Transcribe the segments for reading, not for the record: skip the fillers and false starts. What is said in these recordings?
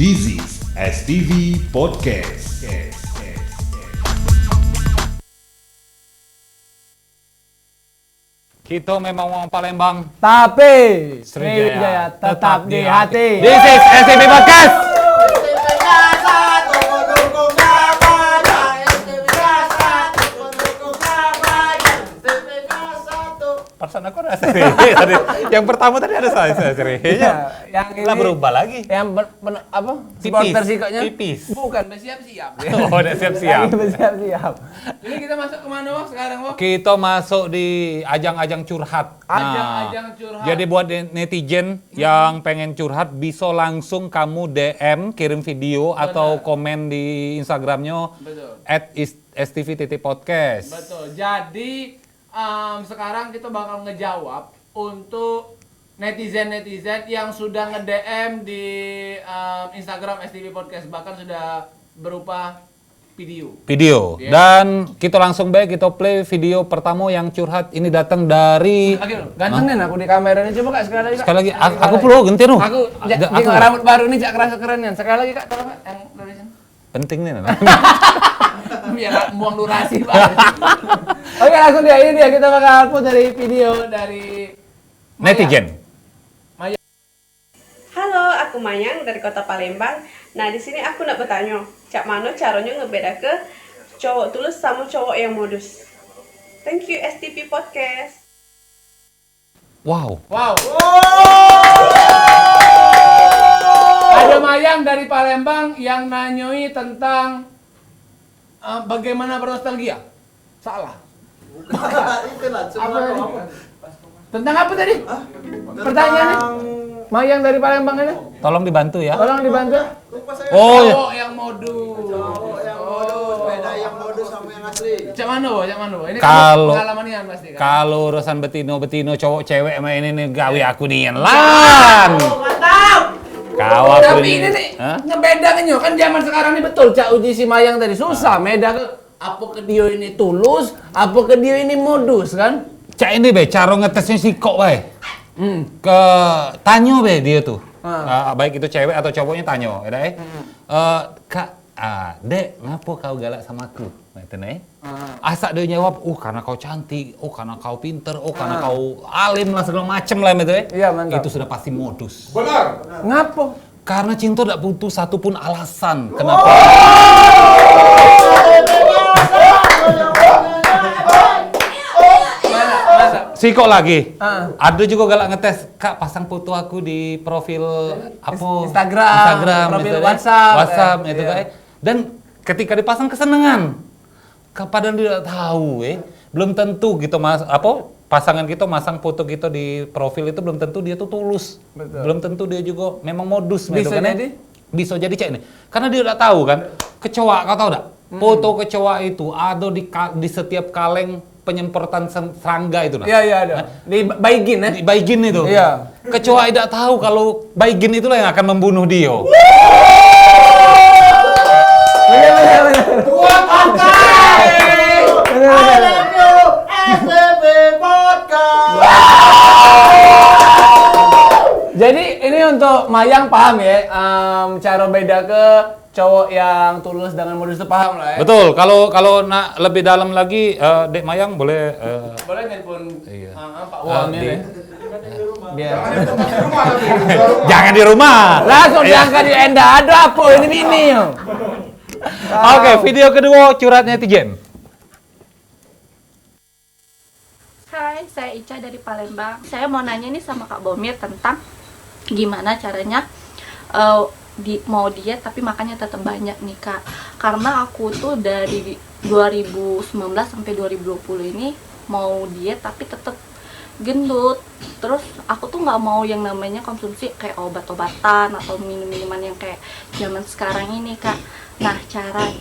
This is STV Podcast. Kita memang orang Palembang, tapi Sriwijaya tetap di hati. This is STV Podcast. Perasaan aku ada Sri. Tadi yang pertama tadi ada saya Sri. Yang ini Lah berubah lagi. Yang apa? Tipis. Supporter sikoknya? Tipis. Bukan, bersiap-siap. Oh, udah siap-siap. Bersiap-siap. Ini kita masuk kemana, Bang, sekarang, Bang? Kita masuk di ajang-ajang curhat. Ajang-ajang curhat. Jadi buat netizen yang pengen curhat bisa langsung kamu DM, kirim video atau komen di Instagramnya Betul. @stv.podcast. Betul. Jadi sekarang kita bakal ngejawab untuk netizen-netizen yang sudah nge-DM di Instagram STV Podcast, bahkan sudah berupa video. Video. Dan kita langsung baik kita play video pertama yang curhat ini datang dari Oke, ganteng nih aku di kamera ini. Coba Kak sekali lagi, Kak. sekali lagi aku perlu ganti nu. Aku rambut baru nih, Jak, kerasa keren kan. Sekali lagi, Kak, tolong, Kak, yang dari sini. Penting nih. Biar nggak buang durasi, Pak. Oke, langsung dia ini dia kita bakal put dari video dari Maya. Netizen. Halo, aku Mayang dari Kota Palembang. Nah, di sini aku nak bertanya, cak mana caranya ngebeda ke cowok tulus sama cowok yang modus? Thank you STP Podcast. Wow. Wow. Ada Mayang dari Palembang yang nanyoi tentang bagaimana bernostalgia. Salah. Tentang apa tadi? Pertanyaannya? Mayang dari Palembang ini? Tolong dibantu ya. Tolong dibantu. Oh, ya. Cowok yang modus. Beda yang modus sama yang asli. Cak mana, Bo? Cak mana, Bo? Ini Kalau- pengalaman Ian pasti kan? Kalau urusan betino cowok cewek sama ini nih gawe aku nian lan. Mantap. Kau aku Tapi ini nih Hah? ngebedakan yo kan zaman sekarang ini betul Cak uji si Mayang tadi susah beda ke apa ke dia ini tulus, apa ke dia ini modus kan? Cak ini be cara ngetesnya si kok bae. Ke tanyo be dia tuh. Baik itu cewek atau cowoknya tanyo, ya deh. Kak, Dek, ngapa kau galak sama aku? Gitu nih. Asa dia jawab, karena kau cantik, karena kau pinter, karena kau alim lah segala macem lah gitu ya. Iya, mantap. Itu sudah pasti modus. Ngapo? Karena cinta tidak butuh satupun alasan kenapa. Siko lagi. Ada juga galak ngetes, Kak pasang foto aku di profil apa? Instagram, profil misalnya. WhatsApp. WhatsApp itu Iya. kan. Dan ketika dipasang kesenangan. Padahal dia tidak tahu belum tentu gitu pasangan kita masang foto kita di profil itu belum tentu dia tuh tulus. Betul. Belum tentu dia juga memang modus gitu Bisa kan. jadi? Bisa jadi cek nih. Karena dia udah tahu kan. Kecoa, kau tahu enggak? Foto kecoa itu ada di setiap kaleng penyemprotan serangga itu nah. Iya ada. Di Baigin ya? Di Baigin itu. Iya. Kecoa tidak tahu kalau Baigin itulah yang akan membunuh dia. Bener. Jadi ini untuk Mayang paham ya, cara beda ke cowok yang tulus dengan modus itu paham lah ya. Betul. Kalau nak lebih dalam lagi, Dek Mayang boleh. Boleh nelpon Iya. Pak Uamnya di- ya. Biar. Jangan di rumah. Langsung diangkat di Enda, ada apa ini. Oke, video kedua curhat netizen. Hai, saya Ica dari Palembang. Saya mau nanya nih sama Kak Bomir tentang gimana caranya mau diet tapi makannya tetap banyak nih Kak. Karena aku tuh dari 2019 sampai 2020 ini mau diet tapi tetap gendut. Terus aku tuh nggak mau yang namanya konsumsi kayak obat-obatan atau minum-minuman yang kayak zaman sekarang ini Kak. Nah,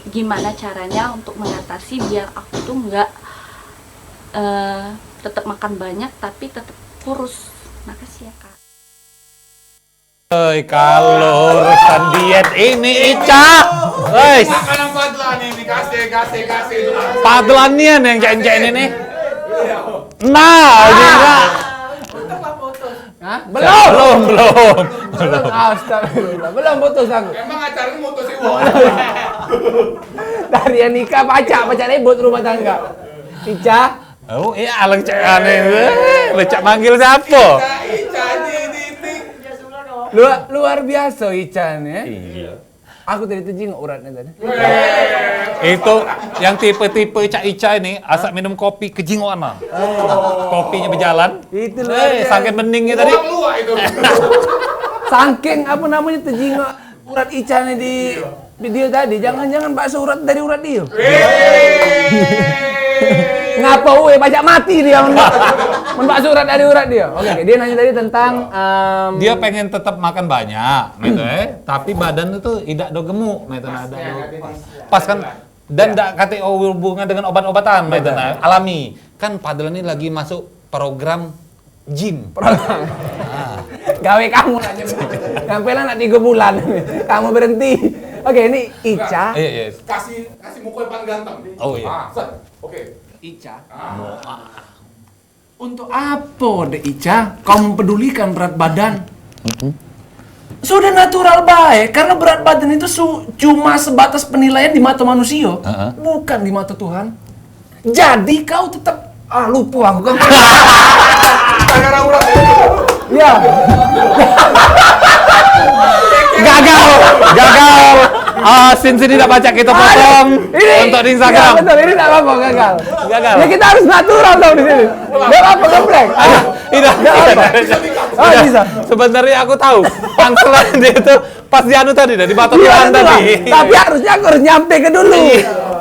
gimana caranya untuk mengatasi biar aku tuh nggak tetap makan banyak tapi tetap kurus. Makasih ya Kak. Kalau urusan diet ini Ica, guys. Makanan padlan ini kasih. Padlannya yang cen-cen ini. Nah, juga. Hah? Belum. Belum. Astagfirullah. Belum putus aku. Emang acaranya mutusin Wong. Dari yang nikah pacar ribut rumah tangga. Ica, Oh iya, alang cek aneh. Lecak manggil siapa? Ica dididik. luar biasa Ica nih ya. Iya. Aku tadi jenguk uratnya tadi. Itu yang tipe-tipe Cak Ica ini asal minum kopi kejingoan lah. Kopinya berjalan. Itu luar biasa. Saking beningnya tadi. Luak itu. Saking apa namanya terjenguk urat Ica nih di video tadi. Jangan-jangan bakso urat dari urat dia. Ngapa baca mati dia men bakso urat dari urat dia. Oke, dia nanya tadi tentang Dia pengen tetap makan banyak, gitu tapi badan itu tidak do gemuk, gitu ada pas kan dan tidak kate hubungan dengan obat-obatan, gitu alami. Kan padahal ini lagi masuk program gym. gawe kamu aja. Sampai lah 3 bulan. Kamu berhenti. Oke, ini Ica. Iya. Kasih mukul paling ganteng. Oh iya. Oke. Ica. Untuk apa deh Ica? Kamu pedulikan berat badan? Sudah natural baik, karena berat badan itu cuma sebatas penilaian di mata manusia, bukan di mata Tuhan. Jadi kau tetap lupa aku kan. Gara-gara urat itu. Ya. Gagal. Sin tidak baca kita potong untuk di Instagram. Ya, betul, ini tidak apa-apa gagal. Ya kita harus natural dong di sini. Enggak apa-apa geblek. Tidak. Oh, bisa. Sebenarnya aku tahu pangselan dia itu pas di anu tadi, di batu Iya, Tuhan tadi. tapi harusnya aku harus nyampe ke dulu.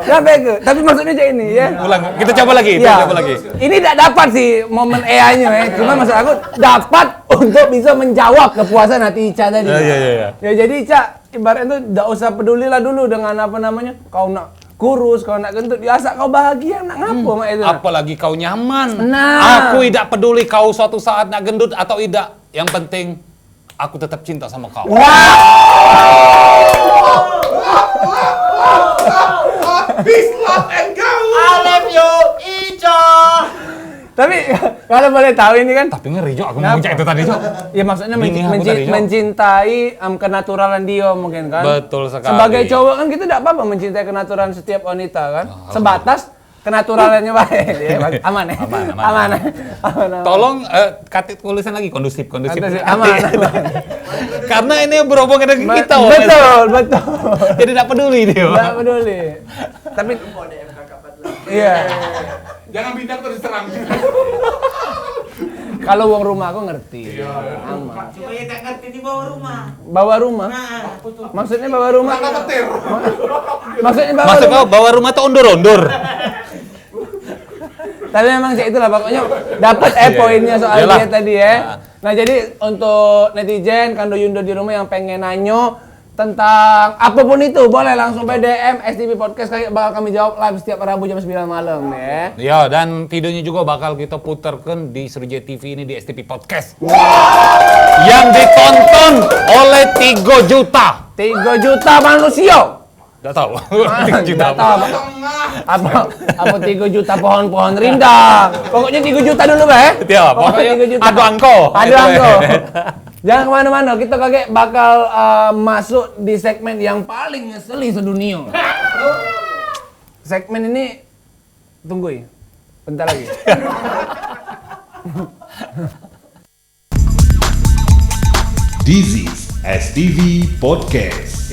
Nyampe ke. Tapi maksudnya kayak ini ya. Ulang, kita coba lagi, Ya. coba lagi. Ini tidak dapat sih momen EA-nya ya. Cuma maksud aku dapat untuk bisa menjawab kepuasan hati Ica tadi. Iya. Ya jadi Ica ibaratnya tuh tidak usah pedulilah dulu dengan apa namanya. Kau nak kurus, kau nak gendut, biasa kau bahagia nak ngapo mak itu. Apalagi kau nyaman. Nah. Aku tidak peduli kau suatu saat nak gendut atau tidak. Yang penting aku tetap cinta sama kau. Peace, love, and go. I love you, Ica. Tapi kalau boleh tahu ini kan Tapi ngeri Jo, aku mau ngecek itu tadi Jo. ya maksudnya Bini aku tadi, Jo. mencintai kenaturalan dia mungkin kan. Betul sekali. Sebagai cowok kan kita tidak apa-apa mencintai kenaturalan setiap wanita kan. Sebatas kenaturalannya baik. Ya, aman ya. Aman. Tolong katit tulisan lagi kondusif. Aman. Karena ini berhubungan dengan kita. Betul. Jadi tidak peduli dia. Tidak peduli. Tapi iya. Jangan bintang terus terang. Kalau uang rumah aku ngerti. Aman. Cuma ya tak ngerti di bawah rumah. Bawa rumah? Nah, Maksudnya bawa rumah? Mana petir? Maksudnya bawa Masuk rumah? kau bawa rumah tuh ondur-ondur. Tapi memang sih itulah pokoknya dapat poinnya soal Yalah. dia tadi ya. Nah jadi untuk netizen Kando Yundo di rumah yang pengen nanyo tentang apapun itu boleh langsung DM STP Podcast, bakal kami jawab live setiap Rabu jam 9 malam ya. Ya, dan videonya juga bakal kita putarkan di Serja TV ini di STP Podcast. Yang ditonton oleh 3 juta. 3 juta manusia. Enggak tahu. 3 juta. Nggak tahu apa 3 juta pohon-pohon rindang. Pokoknya 3 juta dulu, Pak. Ya, pokoknya 3 juta. adu angko. Adu angko. Jangan kemana-mana, kita kakek bakal masuk di segmen yang paling ngeselin sedunia. Segmen ini tunggu ya, bentar lagi. This is STV Podcast.